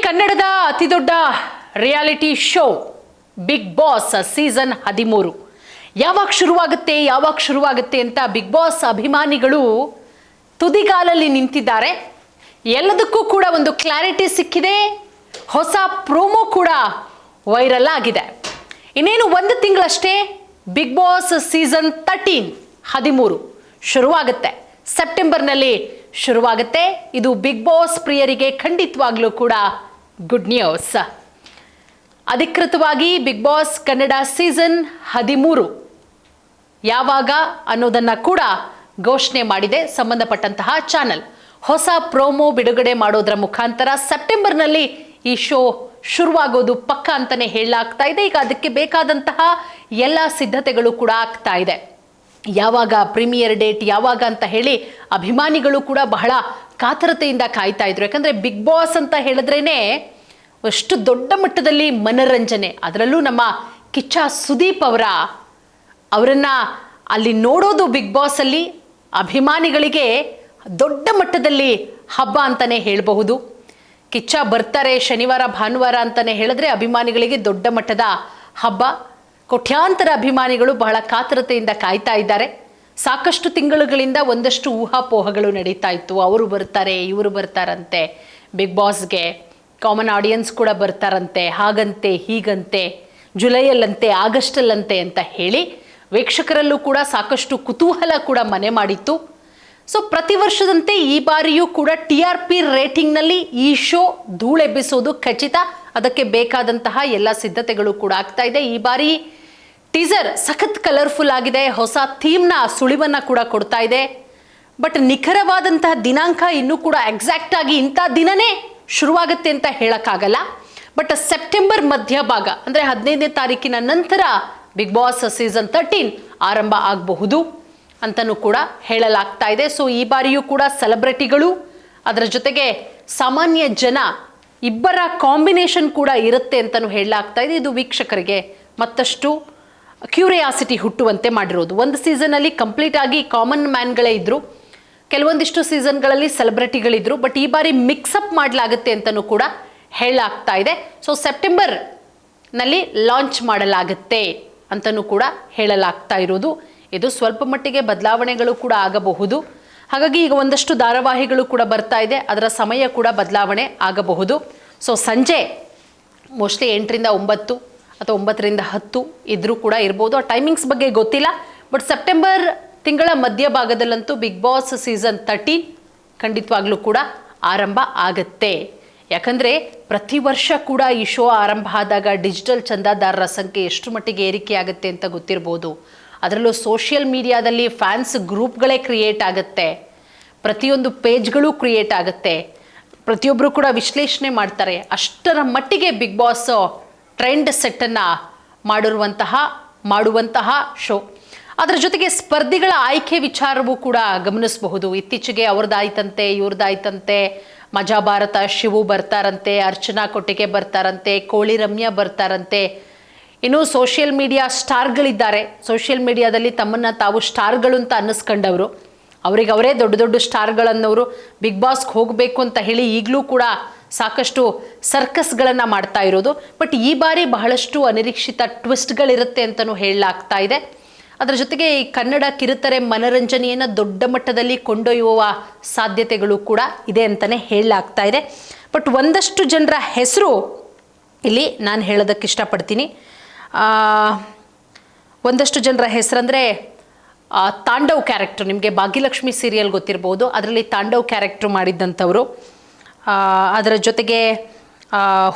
ಕನ್ನಡದ ಅತಿದೊಡ್ಡ reality show Bigg boss season 13 ಯಾವಾಗ ಶುರುವಾಗುತ್ತೆ ಅಂತ ಬಿಗ್ ಬಾಸ್ ಅಭಿಮಾನಿಗಳು ತುದಿಗಾಲಲ್ಲಿ ನಿಂತಿದ್ದಾರೆ. ಎಲ್ಲದಕ್ಕೂ ಕೂಡ ಒಂದು ಕ್ಲಾರಿಟಿ ಸಿಕ್ಕಿದೆ. ಹೊಸ ಪ್ರೋಮೋ ಕೂಡ ವೈರಲ್ ಆಗಿದೆ. ಇನ್ನೇನು ಒಂದು ತಿಂಗಳಷ್ಟೇ ಬಿಗ್ ಬಾಸ್ ಸೀಸನ್ 13 ಶುರುವಾಗುತ್ತೆ. ಸೆಪ್ಟೆಂಬರ್ನಲ್ಲಿ ಶುರುವಾಗುತ್ತೆ. ಇದು ಬಿಗ್ ಬಾಸ್ ಪ್ರಿಯರಿಗೆ ಖಂಡಿತವಾಗ್ಲೂ ಕೂಡ ಗುಡ್ ನ್ಯೂಸ್. ಅಧಿಕೃತವಾಗಿ ಬಿಗ್ ಬಾಸ್ ಕನ್ನಡ ಸೀಸನ್ 13 ಯಾವಾಗ ಅನ್ನೋದನ್ನ ಕೂಡ ಘೋಷಣೆ ಮಾಡಿದೆ ಸಂಬಂಧಪಟ್ಟಂತಹ ಚಾನೆಲ್. ಹೊಸ ಪ್ರೋಮೋ ಬಿಡುಗಡೆ ಮಾಡೋದರ ಮುಖಾಂತರ ಸೆಪ್ಟೆಂಬರ್ನಲ್ಲಿ ಈ ಶೋ ಶುರುವಾಗೋದು ಪಕ್ಕ ಅಂತಾನೆ ಹೇಳಲಾಗ್ತಾ ಇದೆ. ಈಗ ಅದಕ್ಕೆ ಬೇಕಾದಂತಹ ಎಲ್ಲ ಸಿದ್ಧತೆಗಳು ಕೂಡ ಆಗ್ತಾ ಇದೆ. ಯಾವಾಗ ಪ್ರೀಮಿಯರ್ ಡೇಟ್ ಯಾವಾಗ ಅಂತ ಹೇಳಿ ಅಭಿಮಾನಿಗಳು ಕೂಡ ಬಹಳ ಕಾತರತೆಯಿಂದ ಕಾಯ್ತಾ ಇದ್ರು. ಯಾಕಂದ್ರೆ ಬಿಗ್ ಬಾಸ್ ಅಂತ ಹೇಳಿದ್ರೇನೆ ಅಷ್ಟು ದೊಡ್ಡ ಮಟ್ಟದಲ್ಲಿ ಮನರಂಜನೆ. ಅದರಲ್ಲೂ ನಮ್ಮ ಕಿಚ್ಚ ಸುದೀಪ್ ಅವರನ್ನ ಅಲ್ಲಿ ನೋಡೋದು ಬಿಗ್ ಬಾಸ್ ಅಲ್ಲಿ ಅಭಿಮಾನಿಗಳಿಗೆ ದೊಡ್ಡ ಮಟ್ಟದಲ್ಲಿ ಹಬ್ಬ ಅಂತಾನೆ ಹೇಳಬಹುದು. ಕಿಚ್ಚ ಬರ್ತಾರೆ ಶನಿವಾರ ಭಾನುವಾರ ಅಂತಾನೆ ಹೇಳಿದ್ರೆ ಅಭಿಮಾನಿಗಳಿಗೆ ದೊಡ್ಡ ಮಟ್ಟದ ಹಬ್ಬ. ಕೋಟ್ಯಾಂತರ ಅಭಿಮಾನಿಗಳು ಬಹಳ ಕಾತರತೆಯಿಂದ ಕಾಯ್ತಾ ಇದ್ದಾರೆ. ಸಾಕಷ್ಟು ತಿಂಗಳುಗಳಿಂದ ಒಂದಷ್ಟು ಊಹಾಪೋಹಗಳು ನಡೀತಾ ಇತ್ತು. ಅವರು ಬರ್ತಾರೆ, ಇವರು ಬರ್ತಾರಂತೆ, ಬಿಗ್ ಬಾಸ್ಗೆ ಕಾಮನ್ ಆಡಿಯನ್ಸ್ ಕೂಡ ಬರ್ತಾರಂತೆ, ಹಾಗಂತೆ ಹೀಗಂತೆ, ಜುಲೈಯಲ್ಲಂತೆ ಆಗಸ್ಟಲ್ಲಂತೆ ಅಂತ ಹೇಳಿ ವೀಕ್ಷಕರಲ್ಲೂ ಕೂಡ ಸಾಕಷ್ಟು ಕುತೂಹಲ ಕೂಡ ಮನೆ ಮಾಡಿತ್ತು. ಸೊ ಪ್ರತಿ ವರ್ಷದಂತೆ ಈ ಬಾರಿಯೂ ಕೂಡ TRP ರೇಟಿಂಗ್ನಲ್ಲಿ ಈ ಶೋ ಧೂಳೆಬ್ಬಿಸೋದು ಖಚಿತ. ಅದಕ್ಕೆ ಬೇಕಾದಂತಹ ಎಲ್ಲ ಸಿದ್ಧತೆಗಳು ಕೂಡ ಆಗ್ತಾ ಇದೆ. ಈ ಬಾರಿ ಟೀಸರ್ ಸಖತ್ ಕಲರ್ಫುಲ್ ಆಗಿದೆ. ಹೊಸ ಥೀಮ್ನ ಸುಳಿವನ್ನ ಕೂಡ ಕೊಡ್ತಾ ಇದೆ. ಬಟ್ ನಿಖರವಾದಂತಹ ದಿನಾಂಕ ಇನ್ನೂ ಕೂಡ ಎಕ್ಸಾಕ್ಟ್ ಆಗಿ ಇಂಥ ದಿನನೇ ಶುರುವಾಗುತ್ತೆ ಅಂತ ಹೇಳಕ್ಕಾಗಲ್ಲ. ಬಟ್ ಸೆಪ್ಟೆಂಬರ್ ಮಧ್ಯಭಾಗ ಅಂದ್ರೆ 15ನೇ ತಾರೀಕಿನ ನಂತರ ಬಿಗ್ ಬಾಸ್ ಸೀಸನ್ 13 ಆರಂಭ ಆಗಬಹುದು ಅಂತನೂ ಕೂಡ ಹೇಳಲಾಗ್ತಾ ಇದೆ. ಸೊ ಈ ಬಾರಿಯೂ ಕೂಡ ಸೆಲೆಬ್ರಿಟಿಗಳು ಅದರ ಜೊತೆಗೆ ಸಾಮಾನ್ಯ ಜನ ಇಬ್ಬರ ಕಾಂಬಿನೇಷನ್ ಕೂಡ ಇರುತ್ತೆ ಅಂತಲೂ ಹೇಳಲಾಗ್ತಾ ಇದೆ. ಇದು ವೀಕ್ಷಕರಿಗೆ ಮತ್ತಷ್ಟು ಕ್ಯೂರಿಯಾಸಿಟಿ ಹುಟ್ಟುವಂತೆ ಮಾಡಿರೋದು. ಒಂದು ಸೀಸನಲ್ಲಿ ಕಂಪ್ಲೀಟ್ ಆಗಿ ಕಾಮನ್ ಮ್ಯಾನ್ಗಳೇ ಇದ್ರು, ಕೆಲವೊಂದಿಷ್ಟು ಸೀಸನ್ಗಳಲ್ಲಿ ಸೆಲೆಬ್ರಿಟಿಗಳಿದ್ರು. ಬಟ್ ಈ ಬಾರಿ ಮಿಕ್ಸಪ್ ಮಾಡಲಾಗುತ್ತೆ ಅಂತಲೂ ಕೂಡ ಹೇಳಲಾಗ್ತಾ ಇದೆ. ಸೊ ಸೆಪ್ಟೆಂಬರ್ನಲ್ಲಿ ಲಾಂಚ್ ಮಾಡಲಾಗುತ್ತೆ ಅಂತಲೂ ಕೂಡ ಹೇಳಲಾಗ್ತಾ ಇರೋದು. ಇದು ಸ್ವಲ್ಪ ಮಟ್ಟಿಗೆ ಬದಲಾವಣೆಗಳು ಕೂಡ ಆಗಬಹುದು. ಹಾಗಾಗಿ ಈಗ ಒಂದಷ್ಟು ಧಾರಾವಾಹಿಗಳು ಕೂಡ ಬರ್ತಾ ಇದೆ, ಅದರ ಸಮಯ ಕೂಡ ಬದಲಾವಣೆ ಆಗಬಹುದು. ಸೊ ಸಂಜೆ ಮೋಸ್ಟ್ಲಿ 8ರಿಂದ 9 ಅಥವಾ 9ರಿಂದ 10 ಇದ್ರೂ ಕೂಡ ಇರ್ಬೋದು. ಆ ಟೈಮಿಂಗ್ಸ್ ಬಗ್ಗೆ ಗೊತ್ತಿಲ್ಲ. ಬಟ್ ಸೆಪ್ಟೆಂಬರ್ ತಿಂಗಳ ಮಧ್ಯಭಾಗದಲ್ಲಂತೂ ಬಿಗ್ ಬಾಸ್ ಸೀಸನ್ 13 ಖಂಡಿತವಾಗ್ಲೂ ಕೂಡ ಆರಂಭ ಆಗತ್ತೆ. ಯಾಕಂದರೆ ಪ್ರತಿ ವರ್ಷ ಕೂಡ ಈ ಶೋ ಆರಂಭ ಆದಾಗ ಡಿಜಿಟಲ್ ಚಂದಾದಾರರ ಸಂಖ್ಯೆ ಎಷ್ಟು ಮಟ್ಟಿಗೆ ಏರಿಕೆ ಆಗುತ್ತೆ ಅಂತ ಗೊತ್ತಿರ್ಬೋದು. ಅದರಲ್ಲೂ ಸೋಷಿಯಲ್ ಮೀಡಿಯಾದಲ್ಲಿ ಫ್ಯಾನ್ಸ್ ಗ್ರೂಪ್ಗಳೇ ಕ್ರಿಯೇಟ್ ಆಗುತ್ತೆ, ಪ್ರತಿಯೊಂದು ಪೇಜ್ಗಳು ಕ್ರಿಯೇಟ್ ಆಗುತ್ತೆ, ಪ್ರತಿಯೊಬ್ಬರು ಕೂಡ ವಿಶ್ಲೇಷಣೆ ಮಾಡ್ತಾರೆ. ಅಷ್ಟರ ಮಟ್ಟಿಗೆ ಬಿಗ್ ಬಾಸ್ ಟ್ರೆಂಡ್ ಸೆಟ್ಟನ್ನು ಮಾಡುವಂತಹ ಶೋ. ಅದರ ಜೊತೆಗೆ ಸ್ಪರ್ಧಿಗಳ ಆಯ್ಕೆ ವಿಚಾರವೂ ಕೂಡ ಗಮನಿಸಬಹುದು. ಇತ್ತೀಚೆಗೆ ಅವ್ರದ್ದಾಯ್ತಂತೆ, ಇವ್ರದ್ದಾಯ್ತಂತೆ, ಮಜಾ ಭಾರತ ಶಿವು ಬರ್ತಾರಂತೆ, ಅರ್ಚನಾ ಕೊಟ್ಟಿಗೆ ಬರ್ತಾರಂತೆ, ಕೋಳಿ ರಮ್ಯಾ ಬರ್ತಾರಂತೆ. ಇನ್ನು ಸೋಷಿಯಲ್ ಮೀಡಿಯಾ ಸ್ಟಾರ್ಗಳಿದ್ದಾರೆ. ಸೋಷಿಯಲ್ ಮೀಡಿಯಾದಲ್ಲಿ ತಮ್ಮನ್ನು ತಾವು ಸ್ಟಾರ್ಗಳು ಅಂತ ಅನ್ನಿಸ್ಕೊಂಡವರು, ಅವರೇ ದೊಡ್ಡ ದೊಡ್ಡ ಸ್ಟಾರ್ಗಳನ್ನವರು ಬಿಗ್ ಬಾಸ್ಗೆ ಹೋಗಬೇಕು ಅಂತ ಹೇಳಿ ಈಗಲೂ ಕೂಡ ಸಾಕಷ್ಟು ಸರ್ಕಸ್ಗಳನ್ನು ಮಾಡ್ತಾ ಇರೋದು. ಬಟ್ ಈ ಬಾರಿ ಬಹಳಷ್ಟು ಅನಿರೀಕ್ಷಿತ ಟ್ವಿಸ್ಟ್ಗಳಿರುತ್ತೆ ಅಂತಲೂ ಹೇಳಲಾಗ್ತಾ ಇದೆ. ಅದರ ಜೊತೆಗೆ ಈ ಕನ್ನಡ ಕಿರುತೆರೆ ಮನರಂಜನೆಯನ್ನು ದೊಡ್ಡ ಮಟ್ಟದಲ್ಲಿ ಕೊಂಡೊಯ್ಯುವ ಸಾಧ್ಯತೆಗಳು ಕೂಡ ಇದೆ ಅಂತಲೇ ಹೇಳಲಾಗ್ತಾ ಇದೆ. ಬಟ್ ಒಂದಷ್ಟು ಜನರ ಹೆಸರು ಇಲ್ಲಿ ನಾನು ಹೇಳೋದಕ್ಕೆ ಇಷ್ಟಪಡ್ತೀನಿ. ಒಂದಷ್ಟು ಜನರ ಹೆಸರಂದರೆ ತಾಂಡವ್ ಕ್ಯಾರೆಕ್ಟರ್, ನಿಮಗೆ ಭಾಗ್ಯಲಕ್ಷ್ಮಿ ಸೀರಿಯಲ್ ಗೊತ್ತಿರ್ಬೋದು, ಅದರಲ್ಲಿ ತಾಂಡವ್ ಕ್ಯಾರೆಕ್ಟರ್ ಮಾಡಿದ್ದಂಥವರು. ಅದರ ಜೊತೆಗೆ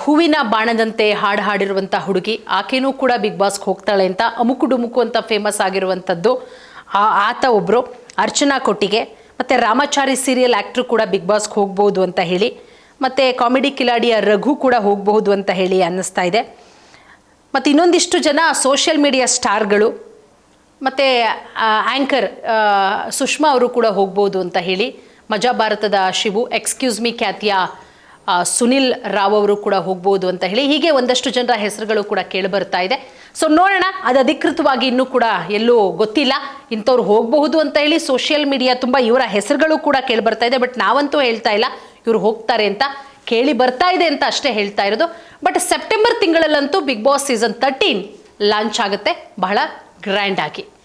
ಹೂವಿನ ಬಾಣದಂತೆ ಹಾಡು ಹಾಡಿರುವಂಥ ಹುಡುಗಿ, ಆಕೆನೂ ಕೂಡ ಬಿಗ್ ಬಾಸ್ಗೆ ಹೋಗ್ತಾಳೆ ಅಂತ ಅಮುಕು ಡುಮುಕು ಅಂತ ಫೇಮಸ್ ಆಗಿರುವಂಥದ್ದು ಆತ ಒಬ್ಬರು. ಅರ್ಚನಾ ಕೊಟ್ಟಿಗೆ ಮತ್ತು ರಾಮಾಚಾರಿ ಸೀರಿಯಲ್ ಆ್ಯಕ್ಟ್ರು ಕೂಡ ಬಿಗ್ ಬಾಸ್ಗೆ ಹೋಗ್ಬೋದು ಅಂತ ಹೇಳಿ, ಮತ್ತು ಕಾಮಿಡಿ ಕಿಲಾಡಿಯ ರಘು ಕೂಡ ಹೋಗಬಹುದು ಅಂತ ಹೇಳಿ ಅನ್ನಿಸ್ತಾ ಇದೆ. ಮತ್ತು ಇನ್ನೊಂದಿಷ್ಟು ಜನ ಸೋಷಿಯಲ್ ಮೀಡಿಯಾ ಸ್ಟಾರ್ಗಳು ಮತ್ತು ಆ್ಯಂಕರ್ ಸುಷ್ಮಾ ಅವರು ಕೂಡ ಹೋಗ್ಬೋದು ಅಂತ ಹೇಳಿ, ಮಜಾ ಭಾರತದ ಶಿವು, ಎಕ್ಸ್ಕ್ಯೂಸ್ ಮೀ ಖ್ಯಾತಿಯ ಸುನಿಲ್ ರಾವ್ ಅವರು ಕೂಡ ಹೋಗ್ಬೋದು ಅಂತ ಹೇಳಿ, ಹೀಗೆ ಒಂದಷ್ಟು ಜನರ ಹೆಸರುಗಳು ಕೂಡ ಕೇಳಿಬರ್ತಾ ಇದೆ. ಸೊ ನೋಡೋಣ, ಅದು ಅಧಿಕೃತವಾಗಿ ಇನ್ನೂ ಕೂಡ ಎಲ್ಲೂ ಗೊತ್ತಿಲ್ಲ. ಇಂಥವ್ರು ಹೋಗಬಹುದು ಅಂತ ಹೇಳಿ ಸೋಷಿಯಲ್ ಮೀಡಿಯಾ ತುಂಬ ಇವರ ಹೆಸರುಗಳು ಕೂಡ ಕೇಳಿಬರ್ತಾ ಇದೆ. ಬಟ್ ನಾವಂತೂ ಹೇಳ್ತಾ ಇಲ್ಲ ಇವರು ಹೋಗ್ತಾರೆ ಅಂತ. ಕೇಳಿ ಬರ್ತಾ ಇದೆ ಅಂತ ಅಷ್ಟೇ ಹೇಳ್ತಾ ಇರೋದು. ಬಟ್ ಸೆಪ್ಟೆಂಬರ್ ತಿಂಗಳಲ್ಲಂತೂ ಬಿಗ್ ಬಾಸ್ ಸೀಸನ್ 13 ಲಾಂಚ್ ಆಗುತ್ತೆ ಬಹಳ ಗ್ರ್ಯಾಂಡ್ ಆಗಿ.